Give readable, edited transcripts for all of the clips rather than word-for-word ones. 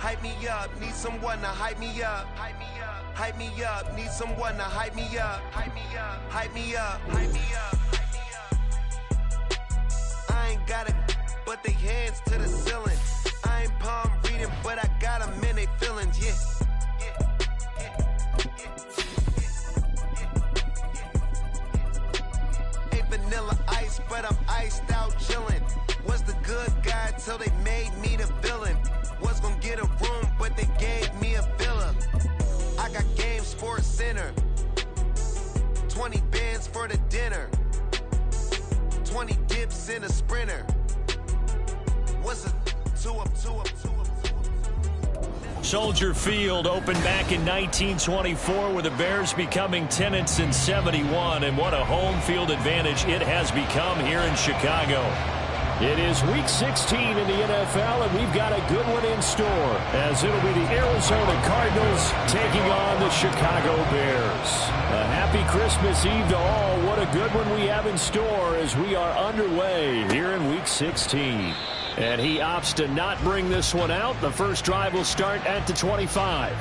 hype me up. Need someone to hype me up. Hype me up. Hype me up. Need someone to hype me up. Hype me up. Hype me up. Hype me up. I ain't got it, but they hands to the ceiling. I ain't palm reading, but I got them in they feelings, yeah. Ain't vanilla ice, but I'm iced out chillin'. Was the good guy till they made me the villain. Was gonna get a room, but they gave me a villa. I got game Sports Center. 20 bands for the dinner. 20 dips in a sprinter. What's a 2 up, 2 up, 2 up, 2 up? Soldier Field opened back in 1924 with the Bears becoming tenants in 71, and what a home field advantage it has become here in Chicago. It is Week 16 in the NFL, and we've got a good one in store, as it'll be the Arizona Cardinals taking on the Chicago Bears. A happy Christmas Eve to all. What a good one we have in store as we are underway here in Week 16. And he opts to not bring this one out. The first drive will start at the 25.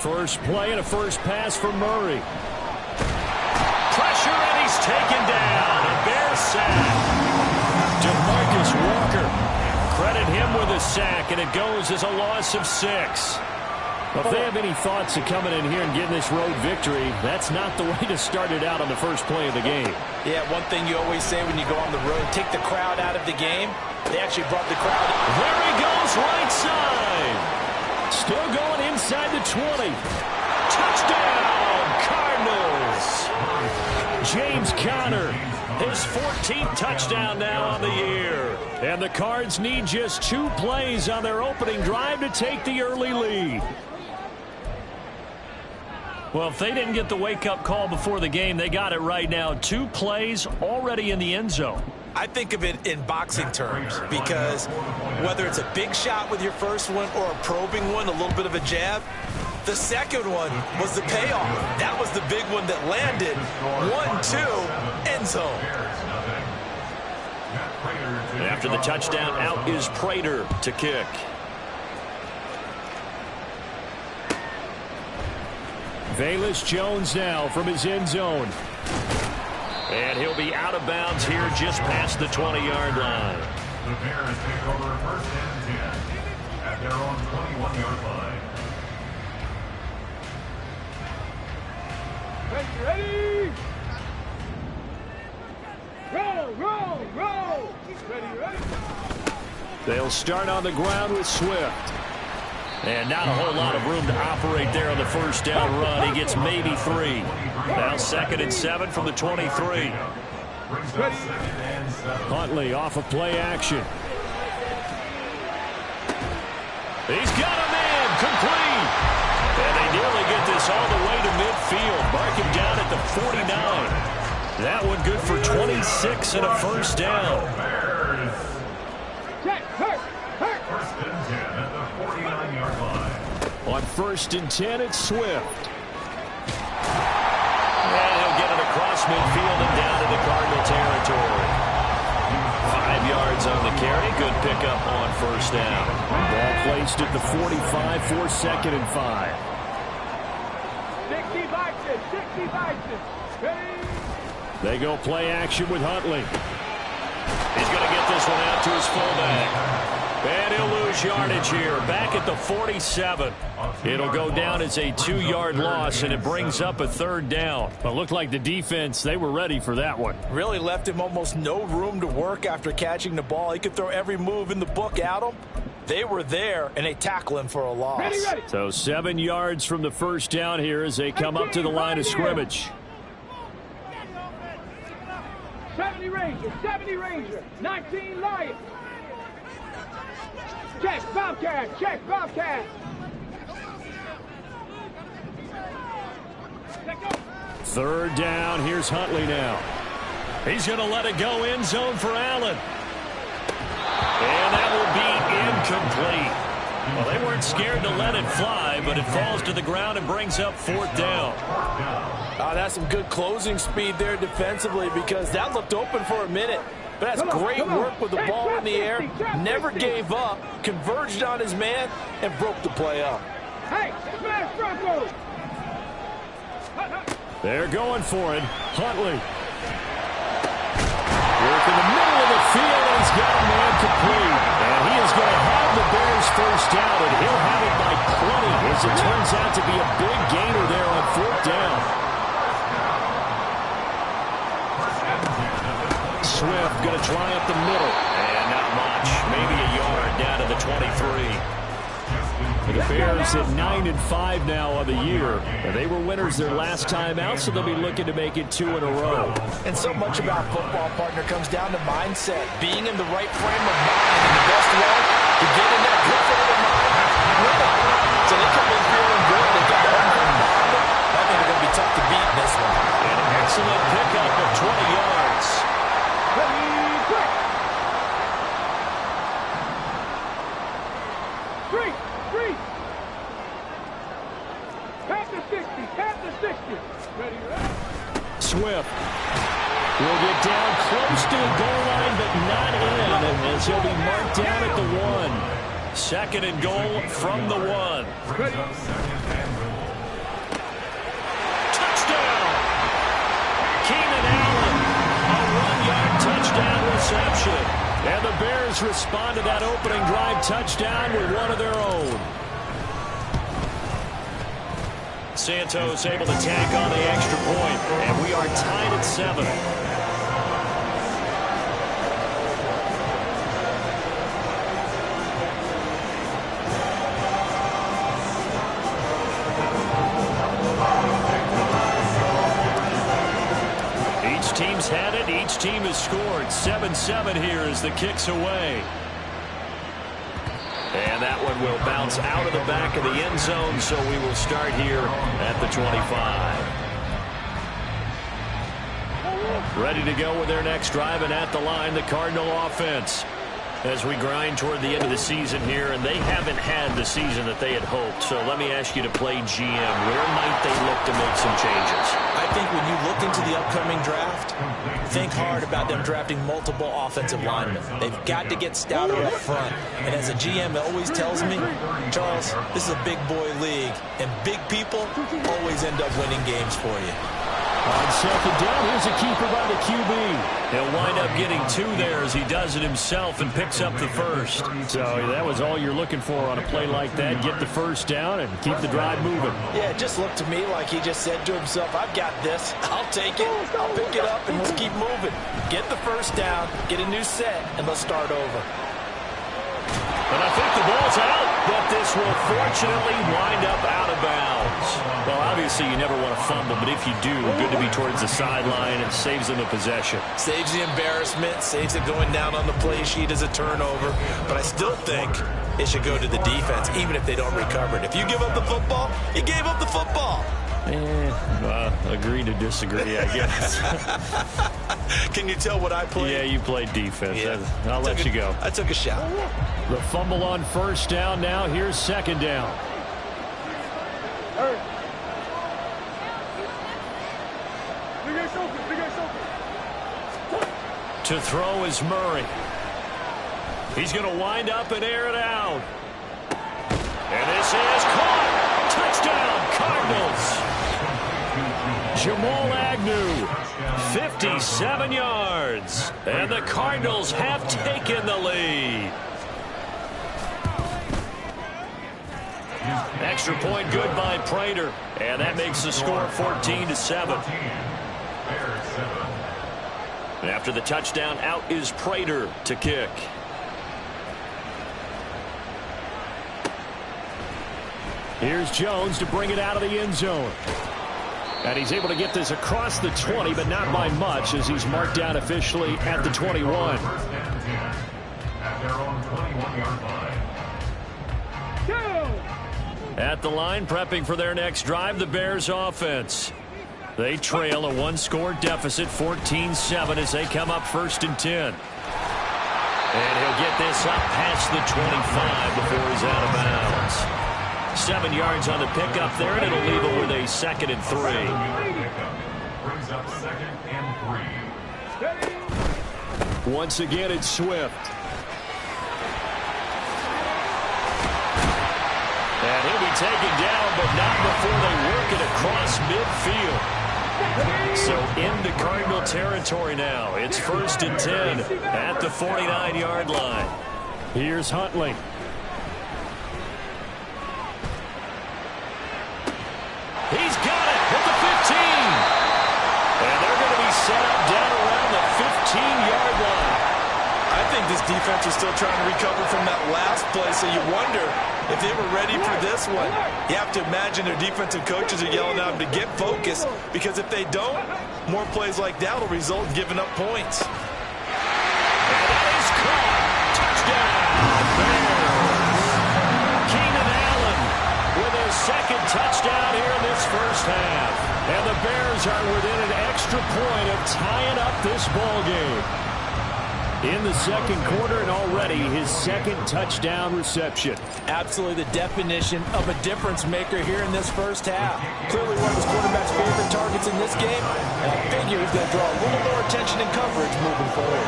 First play and a first pass for Murray. Pressure, and he's taken down. A Bears sack. DeMarcus Walker. Credit him with a sack, and it goes as a loss of 6. Well, if they have any thoughts of coming in here and getting this road victory, that's not the way to start it out on the first play of the game. Yeah, one thing you always say when you go on the road, take the crowd out of the game. They actually brought the crowd. There he goes, right side. Still going inside the 20. Touchdown, Cardinals. James Conner, his 14th touchdown now on the year. And the Cards need just 2 plays on their opening drive to take the early lead. Well, if they didn't get the wake-up call before the game, they got it right now. 2 plays already in the end zone. I think of it in boxing terms, because whether it's a big shot with your first one or a probing one, a little bit of a jab, the second one was the payoff. That was the big one that landed. 1-2, end zone. After the touchdown, out is Prater to kick. Velus Jones now from his end zone. And he'll be out of bounds here just past the 20-yard line. The Bears take over first and 10 at their own 21-yard line. Ready? Roll! Ready? They'll start on the ground with Swift. And not a whole lot of room to operate there on the first down run. He gets maybe 3. Now 2nd and 7 from the 23. Huntley off of play action. He's got him in, complete. And they nearly get this all the way to midfield. Mark him down at the 49. That one good for 26 and a first down. First and 10 at the 49-yard line. On 1st and 10, it's Swift. And he'll get it across midfield and down to the Cardinal territory. 5 yards on the carry. Good pickup on first down. Ball placed at the 45 for 2nd and 5. 60 Bison. They go play action with Huntley. He's going to get this one out to his fullback. And he'll lose yardage here. Back at the 47. It'll go down as a 2-yard loss, and it brings up a 3rd down. But it looked like the defense, they were ready for that one. Really left him almost no room to work after catching the ball. He could throw every move in the book at him. They were there, and they tackle him for a loss. Ready. So 7 yards from the first down here as they come up to the line of scrimmage. 70 Ranger, 19 Lions. Check Bobcat. Third down. Here's Huntley now. He's going to let it go end zone for Allen. And that will be incomplete. Well, they weren't scared to let it fly, but it falls to the ground and brings up fourth down. That's some good closing speed there defensively, because that looked open for a minute. But that's great work with the ball in the air. Never gave up, converged on his man, and broke the play up. Hey, smash Bronco! They're going for it. Huntley. Work in the middle of the field, and he's got a man complete. And he is going to have the Bears first down, and he'll have it by 20, as it turns out to be a big gainer there on fourth down. Swift going to try up the middle. And not much. Maybe a yard down to the 23. The Bears at 9-5 now on the year. They were winners their last time out, so they'll be looking to make it 2 in a row. And so much about football, partner, comes down to mindset. Being in the right frame of mind in the best way to get in that good frame of mind. So they come in feeling good. They got the home environment. I think they're going to be tough to beat in this one. And an excellent pickup of 20 yards. Three. Tap the 60. Ready, ready. Swift will get down close to the goal line, but not in, as he'll be marked down at the 1. Second and goal from the 1. Ready. Touchdown! Keenan Allen, a 1-yard touchdown reception. And the Bears respond to that opening drive touchdown with one of their own. Santos able to tack on the extra point, and we are tied at 7. Each team's had it. Each team has scored. 7-7 here as the kick's away. And that one will bounce out of the back of the end zone, so we will start here at the 25. Ready to go with their next drive, and at the line, the Cardinal offense. As we grind toward the end of the season here, and they haven't had the season that they had hoped. So let me ask you to play GM. Where might they look to make some changes? I think when you look into the upcoming draft, think hard about them drafting multiple offensive linemen. They've got to get stouter up front. And as a GM, it always tells me, Charles, this is a big boy league, and big people always end up winning games for you. On second down, here's a keeper by the QB. He'll wind up getting 2 there as he does it himself and picks up the first. So that was all you're looking for on a play like that. Get the first down and keep the drive moving. Yeah, it just looked to me like he just said to himself, I've got this. I'll take it. I'll pick it up, and let's keep moving. Get the first down, get a new set, and let's start over. And I think the ball's out, but this will fortunately wind up out of bounds. Well, obviously you never want to fumble, but if you do, good to be towards the sideline and saves them a possession. Saves the embarrassment, saves it going down on the play sheet as a turnover. But I still think it should go to the defense, even if they don't recover it. If you give up the football, you gave up the football. Agree to disagree, I guess. Can you tell what I played? Yeah, you played defense. Yeah. I'll let you go. I took a shot. The fumble on first down now. Here's second down. To throw is Murray. He's going to wind up and air it out. And this is caught. Touchdown, Cardinals. Jamal Agnew, 57 yards. And the Cardinals have taken the lead. Extra point good by Prater. And that makes the score 14-7. And after the touchdown, out is Prater to kick. Here's Jones to bring it out of the end zone. And he's able to get this across the 20, but not by much, as he's marked down officially at the 21. At the line, prepping for their next drive, the Bears offense. They trail a one-score deficit, 14-7, as they come up 1st and 10. And he'll get this up past the 25 before he's out of bounds. 7 yards on the pickup there, and it'll leave him with a 2nd and 3. Brings up 2nd and 3. Once again, it's Swift. And he'll be taken down, but not before they work it across midfield. So into Cardinal territory now. It's 1st and 10 at the 49-yard line. Here's Huntley. He's got it at the 15. And they're going to be set up down around the 15-yard line. I think this defense is still trying to recover from that last play, so you wonder if they were ready for this one. You have to imagine their defensive coaches are yelling at them to get focused, because if they don't, more plays like that will result in giving up points. And that is caught. Touchdown, Bears. Keenan Allen with his 2nd touchdown here in this first half. And the Bears are within an extra point of tying up this ball game. In the 2nd quarter, and already his 2nd touchdown reception. Absolutely the definition of a difference maker here in this first half. Clearly one of his quarterback's favorite targets in this game, and I figure he's going to draw a little more attention and coverage moving forward.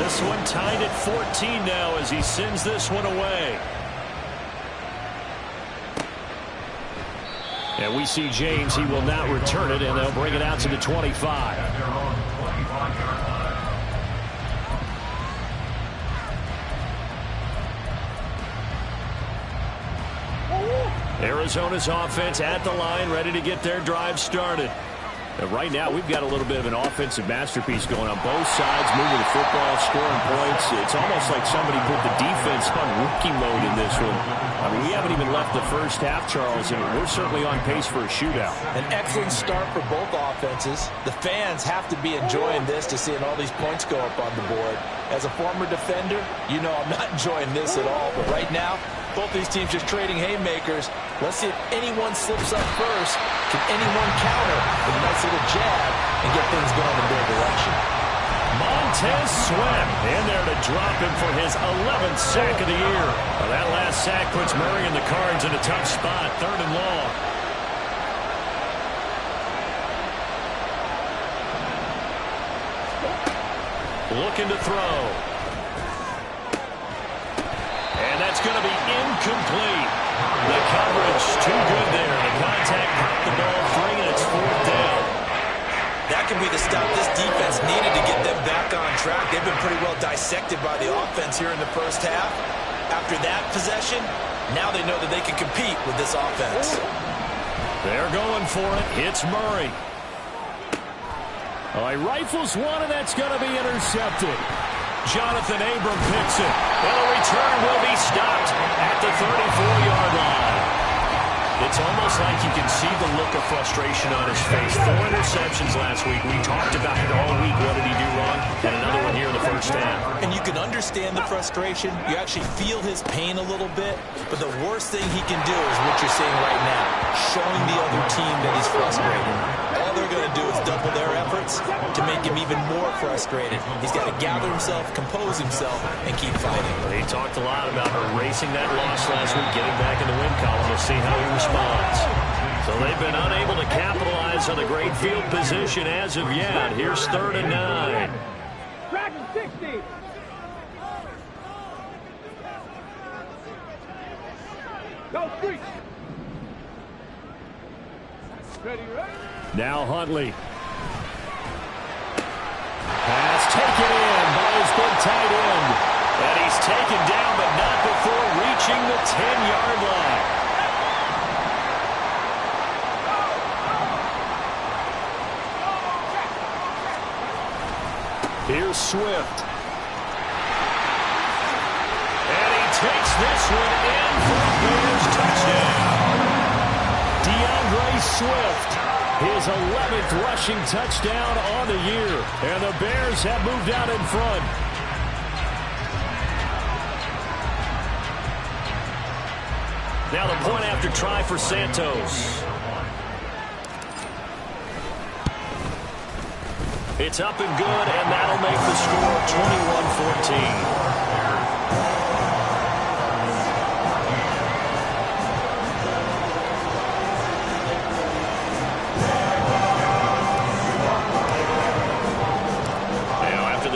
This one tied at 14 now as he sends this one away. And we see James. He will not return it, and they'll bring it out to the 25. Arizona's offense at the line, ready to get their drive started. Right now, we've got a little bit of an offensive masterpiece going on both sides, moving the football, scoring points. It's almost like somebody put the defense on rookie mode in this one. I mean, we haven't even left the first half, Charles, and we're certainly on pace for a shootout. An excellent start for both offenses. The fans have to be enjoying this to seeing all these points go up on the board. As a former defender, you know I'm not enjoying this at all. But right now, both these teams just trading haymakers. Let's see if anyone slips up first. Can anyone counter with a nice little jab and get things going in their direction? Montez Sweat in there to drop him for his 11th sack of the year. Well, that last sack puts Murray and the Cards in a tough spot, 3rd and long. Looking to throw. And that's going to be incomplete. The coverage too good there. The contact popped the ball free, and it's 4th down. That could be the stop this defense needed to get them back on track. They've been pretty well dissected by the offense here in the first half. After that possession, now they know that they can compete with this offense. They're going for it. It's Murray. He rifles one, and that's going to be intercepted. Jonathan Abram picks it. And the return will be stopped at the 34-yard line. It's almost like you can see the look of frustration on his face. 4 interceptions last week. We talked about it all week. What did he do wrong? And another one here in the first half. And you can understand the frustration. You actually feel his pain a little bit. But the worst thing he can do is what you're seeing right now, showing the other team that he's frustrated. All they're going to do is double their efforts to make him even more frustrated. He's got to gather himself, compose himself, and keep fighting. He talked a lot about erasing that loss last week, getting back in the win column. We'll see how he responds. So they've been unable to capitalize on the great field position as of yet. Here's 3rd and 9. Dragon 60. Go street. Ready, ready. Now Huntley. Pass taken in by his big tight end. And he's taken down, but not before reaching the 10-yard line. Here's Swift. And he takes this one in for a Bears touchdown. DeAndre Swift, his 11th rushing touchdown on the year. And the Bears have moved out in front. Now the point after try for Santos. It's up and good, and that'll make the score 21-14.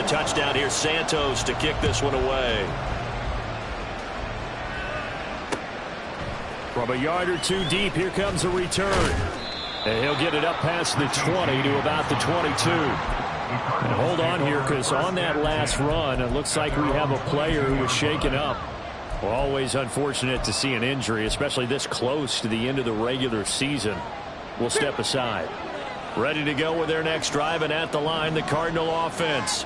Touchdown here, Santos to kick this one away. From a yard or two deep, here comes a return. And he'll get it up past the 20 to about the 22. And hold on here, because on that last run, it looks like we have a player who was shaken up. Well, always unfortunate to see an injury, especially this close to the end of the regular season. We'll step aside. Ready to go with their next drive, and at the line, the Cardinal offense.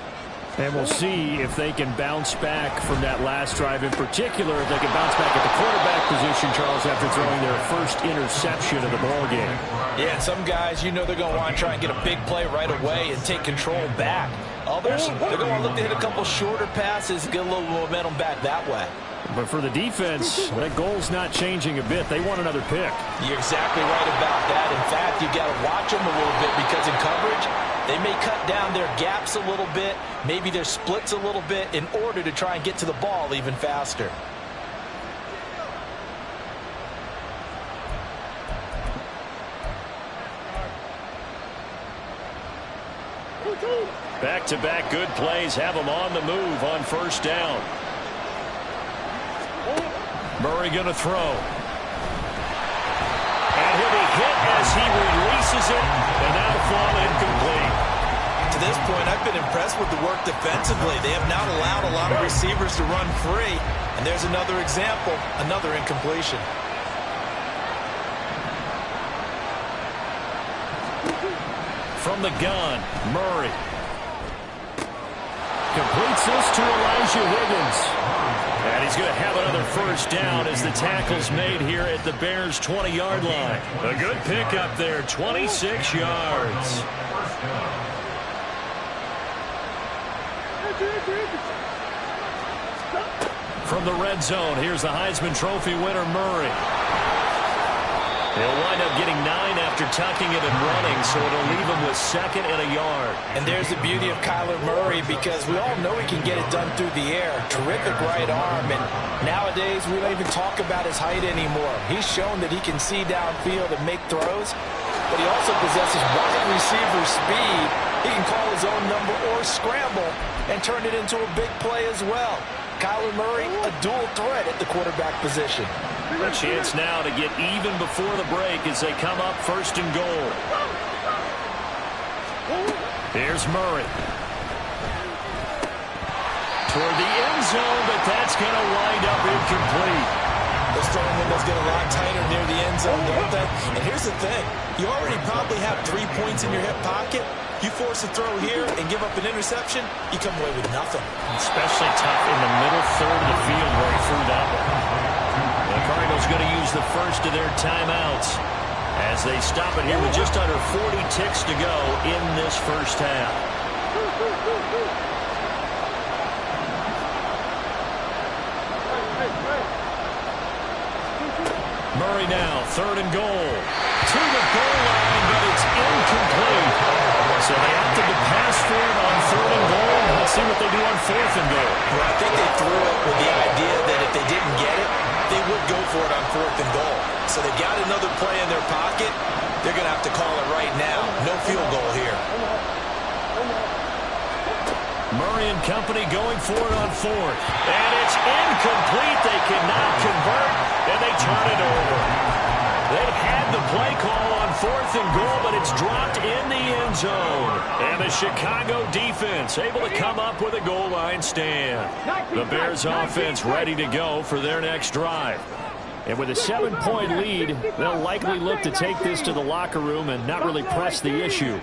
And we'll see if they can bounce back from that last drive. In particular, if they can bounce back at the quarterback position, Charles, after throwing their first interception of the ballgame. Yeah, and some guys, you know they're going to want to try and get a big play right away and take control back. Others, they're going to look to hit a couple shorter passes and get a little momentum back that way. But for the defense, that goal's not changing a bit. They want another pick. You're exactly right about that. In fact, you've got to watch them a little bit because in coverage, they may cut down their gaps a little bit, maybe their splits a little bit in order to try and get to the ball even faster. Back-to-back good plays have them on the move on first down. Murray going to throw. And he'll be hit as he releases it, and that'll fall incomplete. To this point, I've been impressed with the work defensively. They have not allowed a lot of receivers to run free. And there's another example, another incompletion. From the gun, Murray. Completes this to Elijah Higgins. And he's going to have another first down as the tackle's made here at the Bears' 20-yard line. A good pickup there, 26 yards. From the red zone, here's the Heisman Trophy winner, Murray. He'll wind up getting 9 after tucking it and running, so it'll leave him with 2nd and a yard. And there's the beauty of Kyler Murray, because we all know he can get it done through the air. Terrific right arm, and nowadays we don't even talk about his height anymore. He's shown that he can see downfield and make throws, but he also possesses wide receiver speed. He can call his own number or scramble and turn it into a big play as well. Kyler Murray, a dual threat at the quarterback position. A chance now to get even before the break as they come up 1st and goal. Here's Murray. Toward the end zone, but that's going to wind up incomplete. Those throwing windows get a lot tighter near the end zone, don't they? And here's the thing. You already probably have 3 points in your hip pocket. You force a throw here and give up an interception, you come away with nothing. Especially tough in the middle third of the field where he threw that one. The Cardinals going to use the first of their timeouts as they stop it here with just under 40 ticks to go in this first half. Murray now, 3rd and goal. To the goal line, but it's incomplete. So they opted to pass for it on 3rd and goal. Let's see what they do on 4th and goal. Well, I think they threw it with the idea that if they didn't get it, they would go for it on 4th and goal. So they've got another play in their pocket. They're going to have to call it right now. No field goal here. Murray and company going for it on 4th. And it's incomplete. They cannot convert, and they turn it over. They had the play call on 4th and goal, but it's dropped in the end zone. And the Chicago defense able to come up with a goal line stand. The Bears offense ready to go for their next drive. And with a 7-point lead, they'll likely look to take this to the locker room and not really press the issue.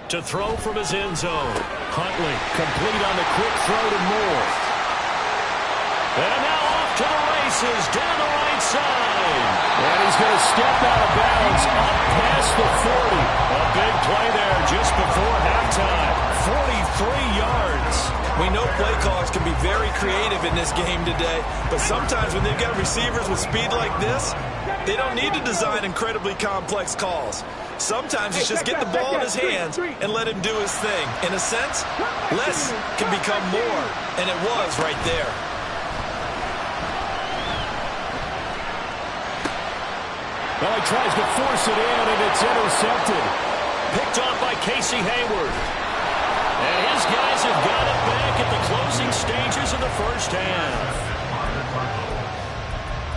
To throw from his end zone. Huntley complete on the quick throw to Moore. And now off to the races down the right inside. And he's going to step out of bounds up past the 40. A big play there just before halftime. 43 yards. We know play callers can be very creative in this game today, but sometimes when they've got receivers with speed like this, they don't need to design incredibly complex calls. Sometimes it's just get the ball in his hands and let him do his thing. In a sense, less can become more, and it was right there. Well, he tries to force it in, and it's intercepted. Picked off by Casey Hayward. And his guys have got it back at the closing stages of the first half.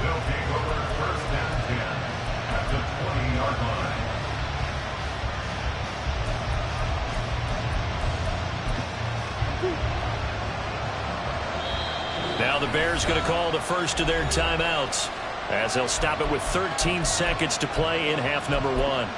They'll take over first and 10 at the 20-yard line. Now the Bears going to call the first of their timeouts, as they'll stop it with 13 seconds to play in half number 1.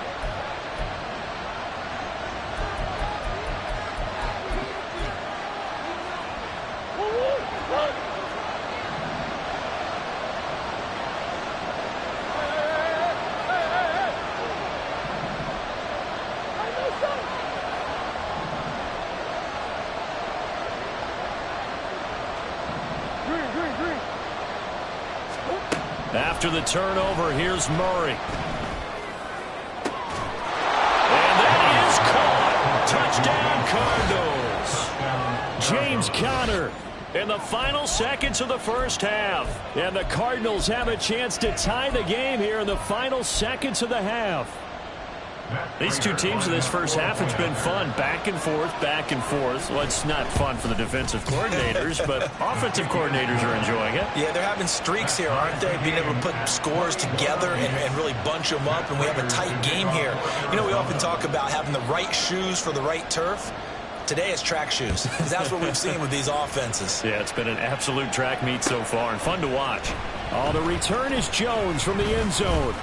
After the turnover, here's Murray. And that is caught. Touchdown, Cardinals. James Conner in the final seconds of the first half. And the Cardinals have a chance to tie the game here in the final seconds of the half. These two teams in this first half, it's been fun. Back and forth, back and forth. Well, it's not fun for the defensive coordinators, but offensive coordinators are enjoying it. Yeah, they're having streaks here, aren't they? Being able to put scores together and really bunch them up, and we have a tight game here. You know, we often talk about having the right shoes for the right turf. Today it's track shoes, because that's what we've seen with these offenses. Yeah, it's been an absolute track meet so far, and fun to watch. Oh, the return is Jones from the end zone.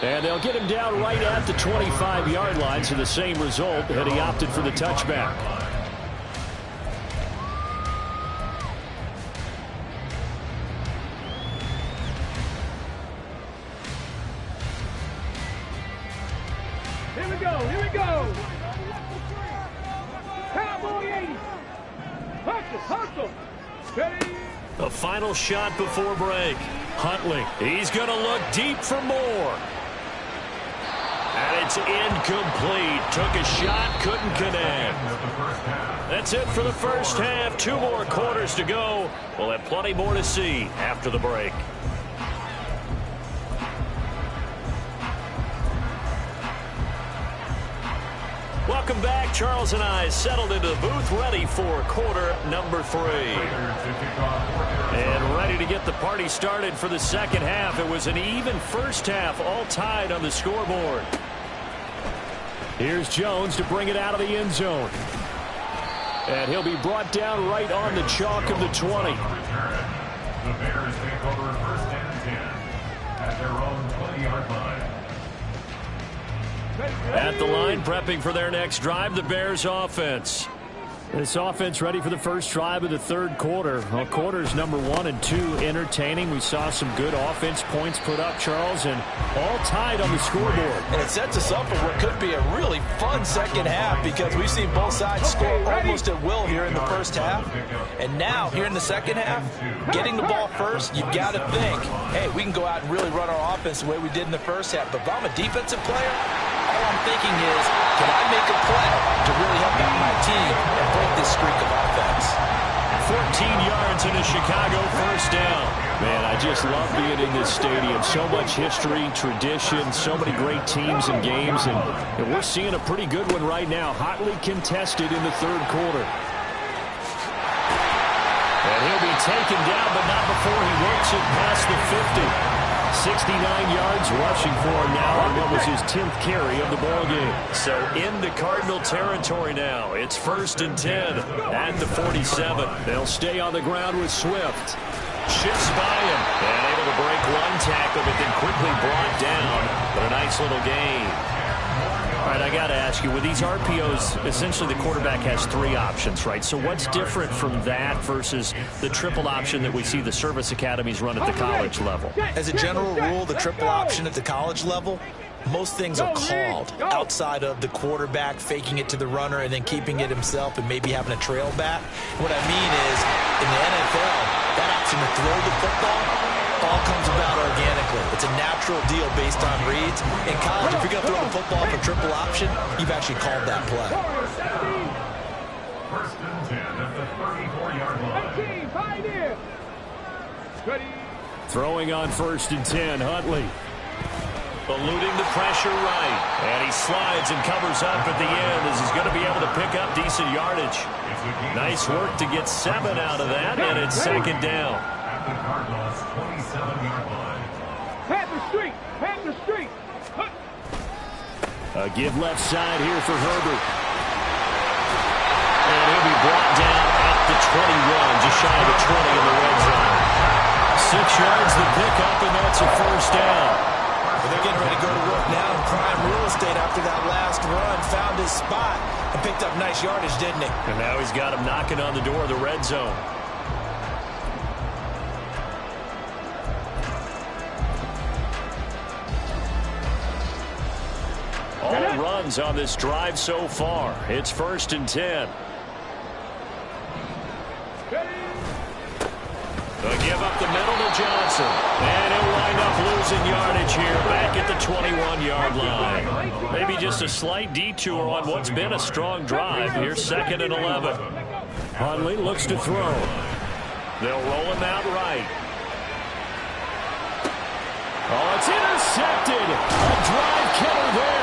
And they'll get him down right at the 25-yard line, so the same result had he opted for the touchback. Here we go, here we go. Cowboy 80. Hustle. Ready? The final shot before break. Huntley, he's going to look deep for more. And it's incomplete. Took a shot, couldn't connect. That's it for the first half. 2 more quarters to go. We'll have plenty more to see after the break. Welcome back. Charles and I settled into the booth, ready for quarter number 3. And ready to get the party started for the second half. It was an even first half, all tied on the scoreboard. Here's Jones to bring it out of the end zone. And he'll be brought down right on the chalk of the 20. The Bears take over first and 10 at their own 20-yard line. At the line, prepping for their next drive, the Bears offense. This offense ready for the first drive of the third quarter. Well, quarters number 1 and 2 entertaining. We saw some good offense points put up, Charles, and all tied on the scoreboard. And it sets us up for what could be a really fun second half, because we've seen both sides score almost at will here in the first half. And now, here in the second half, getting the ball first, you've got to think, hey, we can go out and really run our offense the way we did in the first half. But if I'm a defensive player, all I'm thinking is, can I make a play to really help out my team and break this streak of offense? 14 yards in a Chicago first down. Man, I just love being in this stadium. So much history, tradition, so many great teams and games, and we're seeing a pretty good one right now. Hotly contested in the third quarter. And he'll be taken down, but not before he works it past the 50. 69 yards rushing for him now on what was his 10th carry of the ballgame. So into Cardinal territory now. It's first and 10 at the 47. They'll stay on the ground with Swift. Shifts by him and able to break one tackle, but then quickly brought down. But a nice little gain. All right, I got to ask you, with these RPOs, essentially the quarterback has 3 options, right? So what's different from that versus the triple option that we see the service academies run at the college level? As a general rule, the triple option at the college level, most things are called outside of the quarterback faking it to the runner and then keeping it himself and maybe having a trail back. What I mean is, in the NFL, that option to throw the football all comes about organically. It's a natural deal based on reads. In college, if you're going to throw the football for triple option, you've actually called that play. First and 10 at the 34-yard line. Throwing on first and 10, Huntley. Eluding the pressure right. And he slides and covers up at the end as he's going to be able to pick up decent yardage. Nice work to get 7 out of that, and it's second down. At the Cardinals' 27-yard line. Panther Street. A give left side here for Herbert. And he'll be brought down at the 21, just shy of the 20 in the red zone. 6 yards the pickup, and that's a first down. Well, they're getting ready to go to work now in prime real estate after that last run. Found his spot and picked up nice yardage, didn't he? And now he's got him knocking on the door of the red zone. All runs on this drive so far. It's first and 10. They'll give up the middle to Johnson. And he'll wind up losing yardage here back at the 21-yard line. Maybe just a slight detour on what's been a strong drive. Here's second and 11. Huntley looks to throw. They'll roll him out right. Oh, it's intercepted. A drive killer there.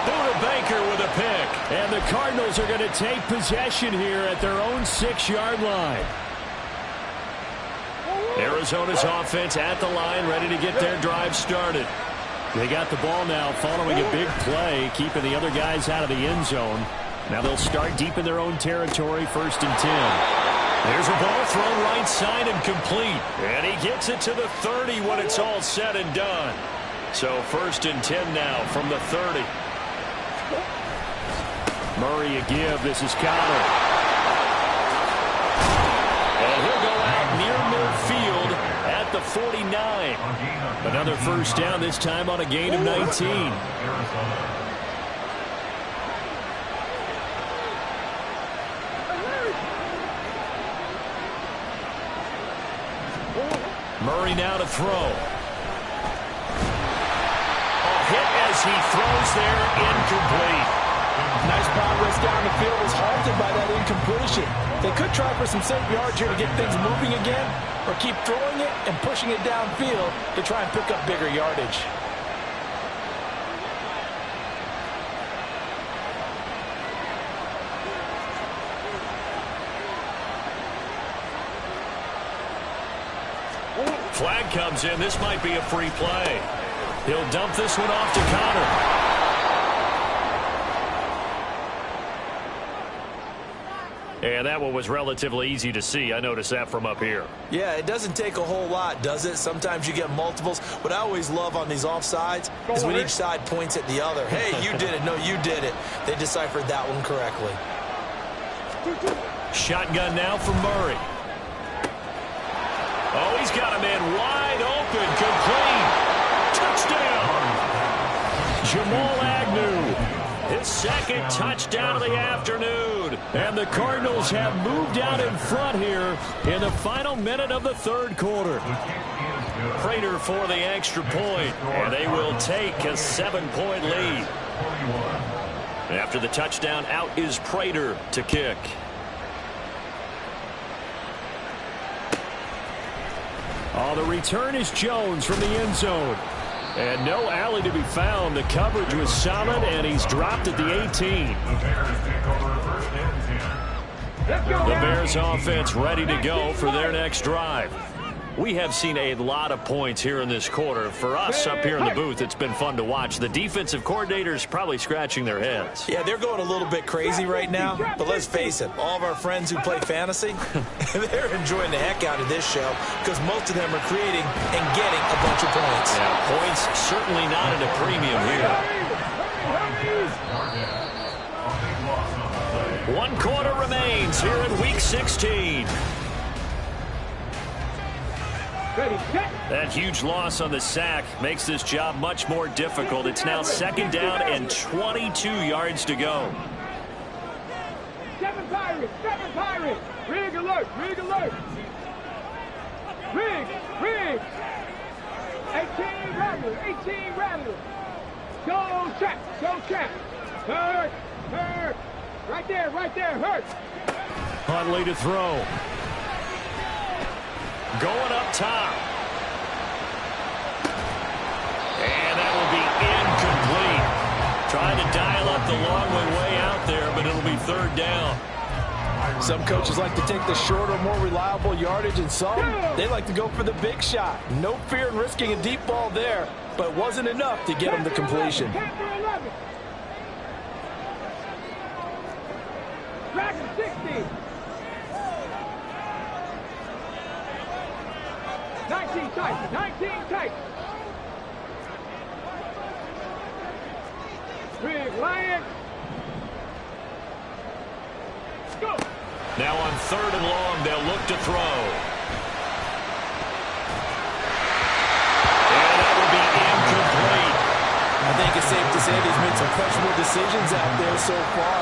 Buda Baker with a pick. And the Cardinals are going to take possession here at their own 6-yard line. Arizona's offense at the line, ready to get their drive started. They got the ball now following a big play, keeping the other guys out of the end zone. Now they'll start deep in their own territory, first and 10. There's a ball thrown right side and complete. And he gets it to the 30 when it's all said and done. So first and 10 now from the 30. Murray a give. This is Connor. And he'll go out near midfield at the 49. Another first down, this time on a gain of 19. Murray now to throw. A hit as he throws there, incomplete. Nice progress down the field, was halted by that incompletion. They could try for some safe yards here to get things moving again, or keep throwing it and pushing it downfield to try and pick up bigger yardage. Flag comes in. This might be a free play. He'll dump this one off to Connor. And that one was relatively easy to see. I noticed that from up here. Yeah, it doesn't take a whole lot, does it? Sometimes you get multiples. What I always love on these offsides is when each side points at the other. Hey, you did it. No, you did it. They deciphered that one correctly. Shotgun now for Murray. Oh, he's got a man wide open, complete. Touchdown. Jamal Agnew. His second touchdown of the afternoon. And the Cardinals have moved out in front here in the final minute of the third quarter. Prater for the extra point, and they will take a 7-point lead. After the touchdown, out is Prater to kick. Oh, the return is Jones from the end zone. And no alley to be found. The coverage was solid, and he's dropped at the 18. The Bears offense ready to go for their next drive. We have seen a lot of points here in this quarter. For us up here in the booth, it's been fun to watch. The defensive coordinators probably scratching their heads. Yeah, they're going a little bit crazy right now. But let's face it, all of our friends who play fantasy, they're enjoying the heck out of this show because most of them are creating and getting a bunch of points. Yeah, points certainly not at a premium here. 1 quarter remains here in Week 16. That huge loss on the sack makes this job much more difficult. It's now 2nd down and 22 yards to go. 7 Pirates, 7 Pirates. Rig alert, rig alert. Rig, rig. 18 Rattler, 18 Rattler. Go check, go check. Hurt, hurt. Right there, hurt. Huntley to throw. Going up top. And that will be incomplete. Trying to dial up the long way out there, but it'll be 3rd down. Some coaches like to take the shorter, more reliable yardage, and some, they like to go for the big shot. No fear in risking a deep ball there, but it wasn't enough to get them the completion. 60. 19 tight, 19 tight. Big Lion. Go. Now on 3rd and long, they'll look to throw. And that will be incomplete. I think it's safe to say he's made some questionable decisions out there so far.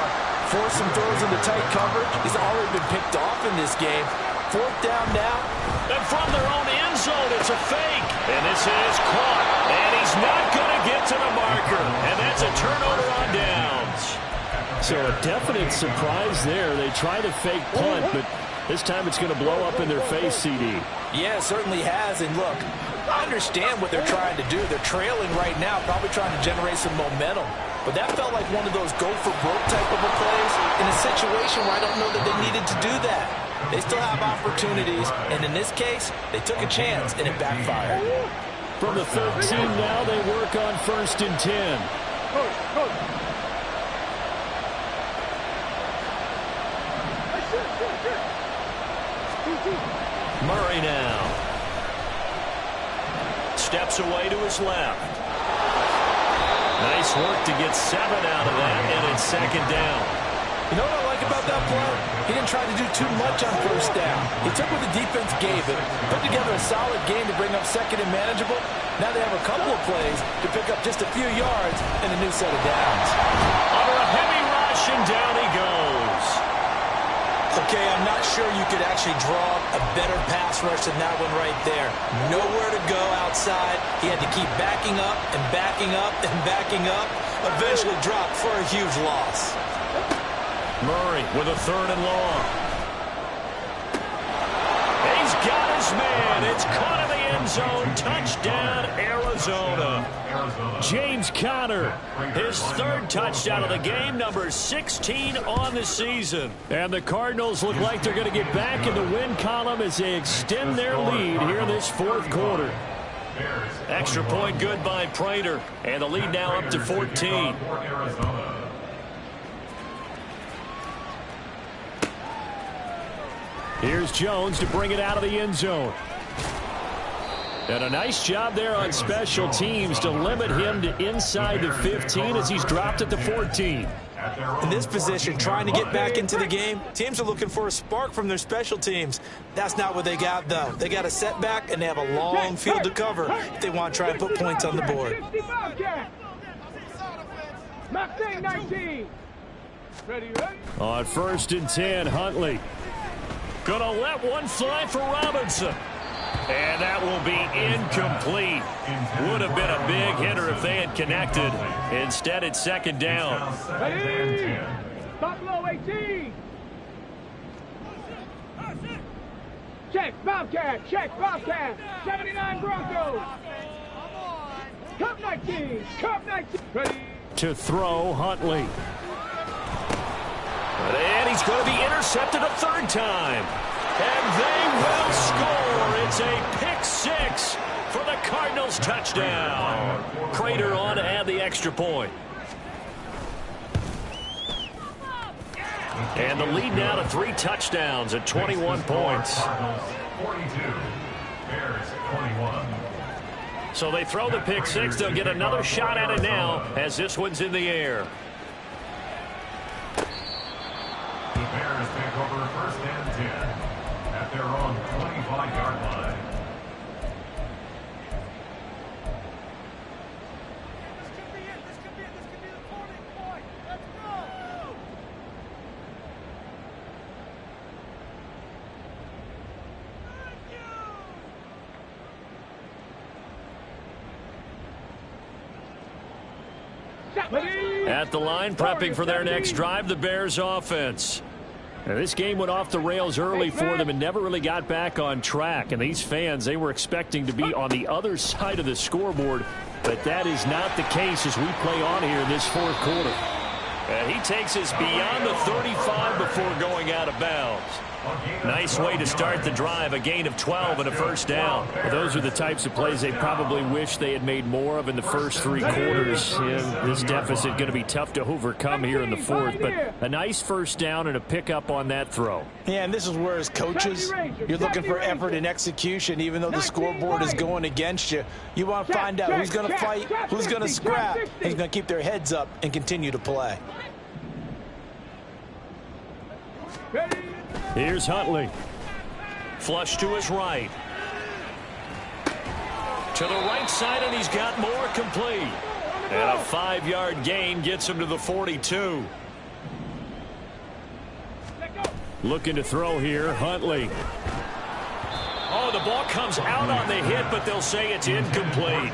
Forced some throws into tight coverage. He's already been picked off in this game. 4th down now. And from their own end zone, it's a fake. And this is caught. And he's not going to get to the marker. And that's a turnover on downs. So a definite surprise there. They try to fake punt, but this time it's going to blow up in their face, CD. Yeah, it certainly has. And look, I understand what they're trying to do. They're trailing right now, probably trying to generate some momentum. But that felt like one of those go-for-broke type of a plays in a situation where I don't know that they needed to do that. They still have opportunities, and in this case, they took a chance, and it backfired. From the 13 now, they work on 1st and 10. Murray now. Steps away to his left. Nice work to get 7 out of that, and it's 2nd down. You know what I like about that play? He didn't try to do too much on 1st down. He took what the defense gave him, put together a solid game to bring up 2nd and manageable. Now they have a couple of plays to pick up just a few yards and a new set of downs. Under a heavy rush, and down he goes. Okay, I'm not sure you could actually draw a better pass rush than that one right there. Nowhere to go outside. He had to keep backing up and backing up and backing up. Eventually dropped for a huge loss. Murray with a 3rd and long. He's got his man. It's caught in the end zone. Touchdown, Arizona. James Conner, his 3rd touchdown of the game, number 16 on the season. And the Cardinals look like they're going to get back in the win column as they extend their lead here in this 4th quarter. Extra point good by Prater, and the lead now up to 14. Here's Jones to bring it out of the end zone. And a nice job there on special teams to limit him to inside the 15 as he's dropped at the 14. In this position, trying to get back into the game, teams are looking for a spark from their special teams. That's not what they got, though. They got a setback, and they have a long field to cover if they want to try and put points on the board. On 1st and 10, Huntley. Gonna let one fly for Robinson. And that will be incomplete. Would have been a big hitter if they had connected. Instead, it's 2nd down. Hey, Buffalo 18. Check, Bobcat. Check, Bobcat. 79 Broncos. Cup 19. Cup 19. Ready. To throw, Huntley. And he's going to be intercepted a 3rd time. And they will score. It's a pick 6 for the Cardinals touchdown. Prater on to add the extra point. And the lead now to 3 touchdowns at 21 points. 42, Bears 21. So they throw the pick six. They'll get another shot at it now as this one's in the air. The Bears take over first and 10 at their own 25-yard line. This could be it. This could be the turning point. Let's go. At the line, prepping for their next drive, the Bears offense. Now, this game went off the rails early for them and never really got back on track. And these fans, they were expecting to be on the other side of the scoreboard. But that is not the case as we play on here in this fourth quarter. And he takes us beyond the 35 before going out of bounds. Nice way to start the drive, a gain of 12 and a first down. Well, those are the types of plays they probably wish they had made more of in the first three quarters. And this deficit going to be tough to overcome here in the fourth. But a nice first down and a pickup on that throw. Yeah, and this is where as coaches, you're looking for effort and execution. Even though the scoreboard is going against you, you want to find out who's going to fight, who's going to scrap, who's going to keep their heads up and continue to play. Here's Huntley. Flush to his right. To the right side, and he's got more complete. And a 5-yard gain gets him to the 42. Looking to throw here, Huntley. Oh, the ball comes out on the hit, but they'll say it's incomplete.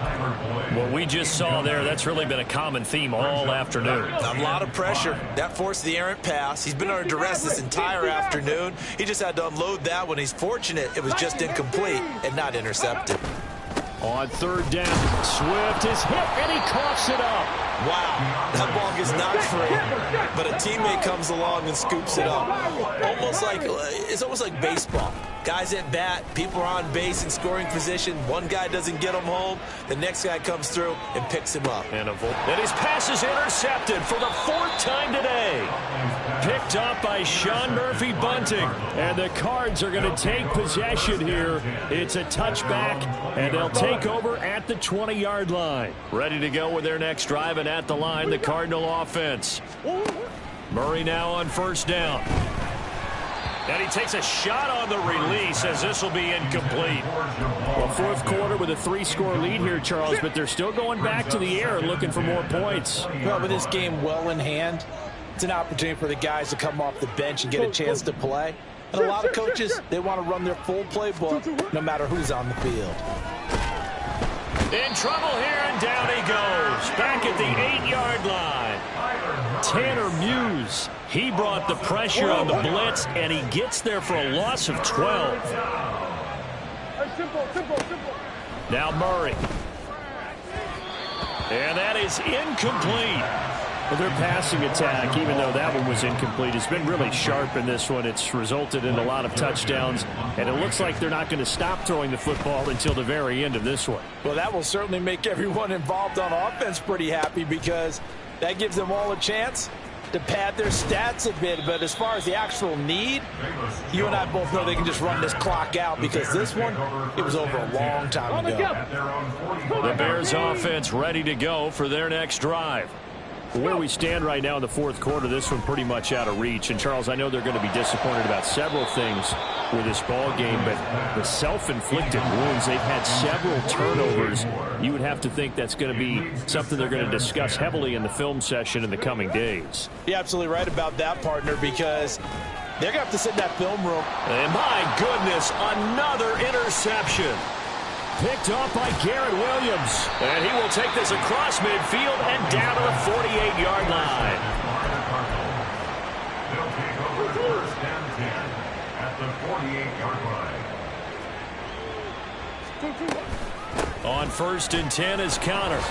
What we just saw there, that's really been a common theme all afternoon. A lot of pressure. That forced the errant pass. He's been under duress this entire afternoon. He just had to unload that one. He's fortunate it was just incomplete and not intercepted. On third down, Swift is hit, and he coughs it up. Wow, that ball gets knocked free, but a teammate comes along and scoops it up. It's almost like baseball. Guys at bat, people are on base in scoring position. One guy doesn't get him home. The next guy comes through and picks him up. And his pass is intercepted for the 4th time today. Picked up by Sean Murphy Bunting. And the Cards are going to take possession here. It's a touchback, and they'll take over at the 20-yard line. Ready to go with their next drive, and at the line, the Cardinal offense. Murray now on first down. And he takes a shot on the release as this will be incomplete. Well, fourth quarter with a 3-score lead here, Charles, but they're still going back to the air and looking for more points. Well, with this game well in hand, it's an opportunity for the guys to come off the bench and get a chance to play. And a lot of coaches, they want to run their full playbook no matter who's on the field. In trouble here, and down he goes. Back at the 8-yard line. Tanner Muse, he brought the pressure on the blitz, and he gets there for a loss of 12. Now Murray. And that is incomplete. Well, their passing attack, even though that one was incomplete, has been really sharp in this one. It's resulted in a lot of touchdowns, and it looks like they're not going to stop throwing the football until the very end of this one. Well, that will certainly make everyone involved on offense pretty happy because that gives them all a chance to pad their stats a bit. But as far as the actual need, you and I both know they can just run this clock out because this one, it was over a long time ago. The Bears offense ready to go for their next drive. Where we stand right now in the fourth quarter, this one pretty much out of reach. And, Charles, I know they're going to be disappointed about several things with this ball game, but the self-inflicted wounds, they've had several turnovers. You would have to think that's going to be something they're going to discuss heavily in the film session in the coming days. You're absolutely right about that, partner, because they're going to have to sit in that film room. And my goodness, another interception. Picked off by Garrett Williams. And he will take this across midfield and down to the 48-yard line. They'll take over first and 10 at the 48-yard line. On first and 10 is Connor.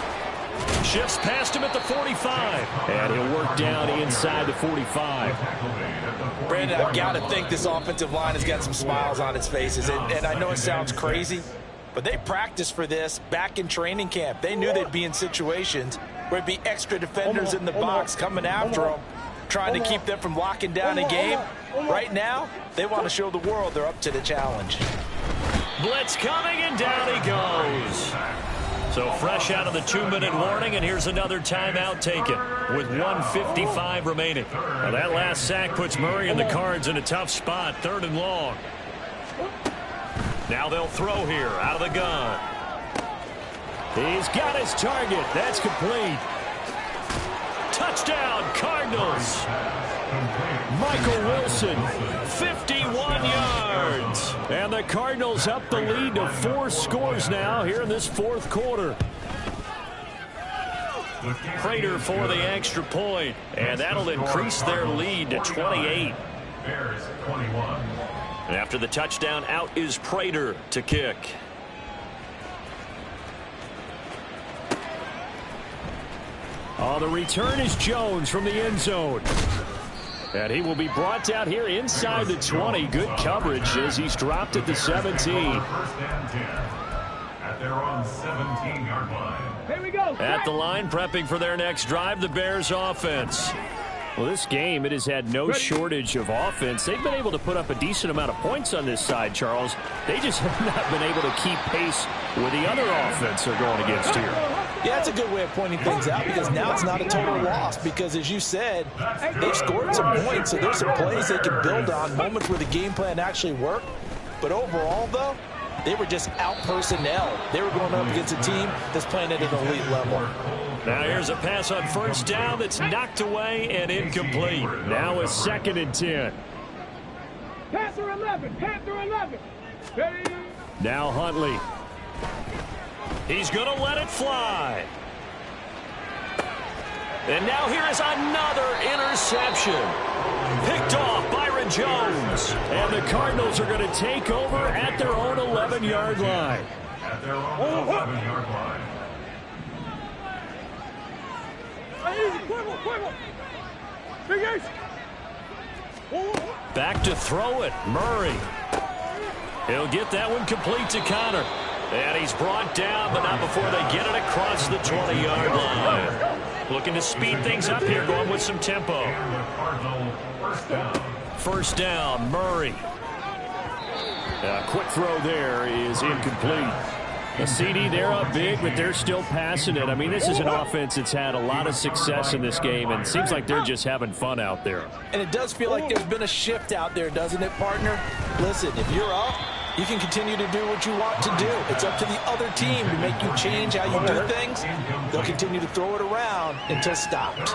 Shifts past him at the 45. And he'll work down inside the 45. Brandon, I've got to think this offensive line has got some smiles on its faces. And I know it sounds crazy, but they practiced for this back in training camp. They knew they'd be in situations where it'd be extra defenders in the box coming after them, trying to keep them from locking down a game. Right now, they want to show the world they're up to the challenge. Blitz coming, and down he goes. So fresh out of the 2-minute warning, and here's another timeout taken with 1:55 remaining. Now that last sack puts Murray and the Cards in a tough spot, 3rd and long. Now they'll throw here out of the gun. He's got his target. That's complete. Touchdown, Cardinals. Michael Wilson, 51 yards. And the Cardinals up the lead to 4 scores now here in this 4th quarter. Prater for the extra point, and that'll increase their lead to 28. Bears 21. And after the touchdown, out is Prater to kick. Oh, the return is Jones from the end zone. And he will be brought down here inside the 20. Good coverage as he's dropped at the 17. 1st and 10 at their own 17-yard line. Here we go. At the line, prepping for their next drive, the Bears offense. Well, this game, it has had no shortage of offense. They've been able to put up a decent amount of points on this side, Charles. They just have not been able to keep pace with the other offense they're going against here. Yeah, that's a good way of pointing things out because now it's not a total loss because, as you said, they've scored some points, so there's some plays they can build on, moments where the game plan actually worked. But overall, though, they were just out-personnel. They were going up against a team that's playing at an elite level. Now here's a pass on 1st down that's knocked away and incomplete. Now a 2nd and 10. Panther 11. Panther 11. Ready? Now Huntley. He's going to let it fly. And now here is another interception. Picked off Byron Jones. And the Cardinals are going to take over at their own 11-yard line. At their own 11-yard line. Back to throw it, Murray. He'll get that one complete to Connor. And he's brought down, but not before they get it across the 20-yard line. Looking to speed things up here, going with some tempo. First down, Murray. A quick throw there is incomplete. A CD, they're up big, but they're still passing it. I mean, this is an offense that's had a lot of success in this game, and it seems like they're just having fun out there. And it does feel like there's been a shift out there, doesn't it, partner? Listen, if you're up, you can continue to do what you want to do. It's up to the other team to make you change how you do things. They'll continue to throw it around until stopped.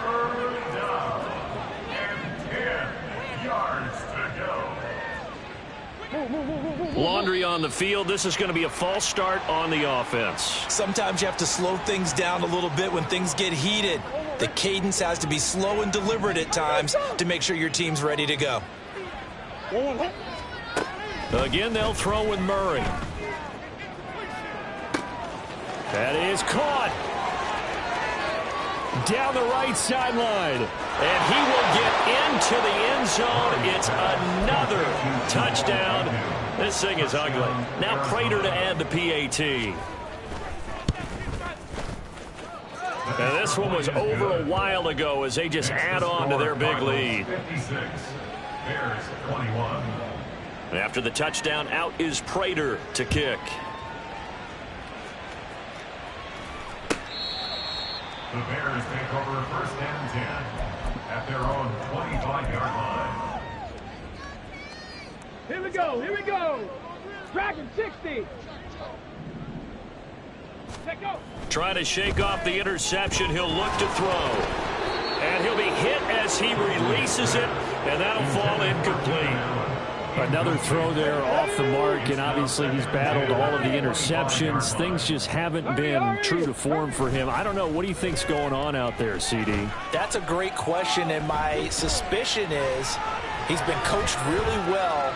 Laundry on the field. This is going to be a false start on the offense. Sometimes you have to slow things down a little bit when things get heated. The cadence has to be slow and deliberate at times to make sure your team's ready to go. Again, they'll throw with Murray. That is caught. Down the right sideline. And he will get into the end zone. It's another touchdown. This thing is ugly. Now Prater to add the PAT. And this one was over a while ago as they just add on to their big lead. 56. Bears 21. And after the touchdown, out is Prater to kick. The Bears take over 1st and 10 at their own 25-yard line. Here we go. Here we go. Dragon 60. Let go. Trying to shake off the interception. He'll look to throw. And he'll be hit as he releases it. And that'll fall incomplete. Another throw there off the mark, and obviously he's battled all of the interceptions. Things just haven't been true to form for him. I don't know. What do you think's going on out there, CD? That's a great question, and my suspicion is he's been coached really well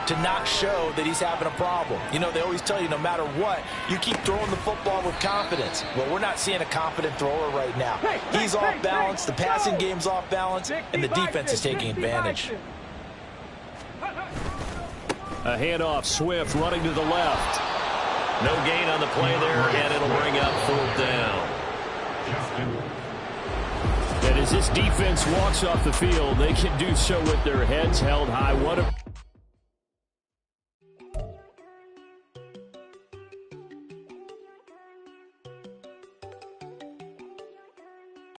to not show that he's having a problem. You know, they always tell you no matter what, you keep throwing the football with confidence. Well, we're not seeing a confident thrower right now. He's off balance, the passing game's off balance, and the defense is taking advantage. A handoff, Swift running to the left. No gain on the play there, and it'll bring up 4th down. And as this defense walks off the field, they can do so with their heads held high. What a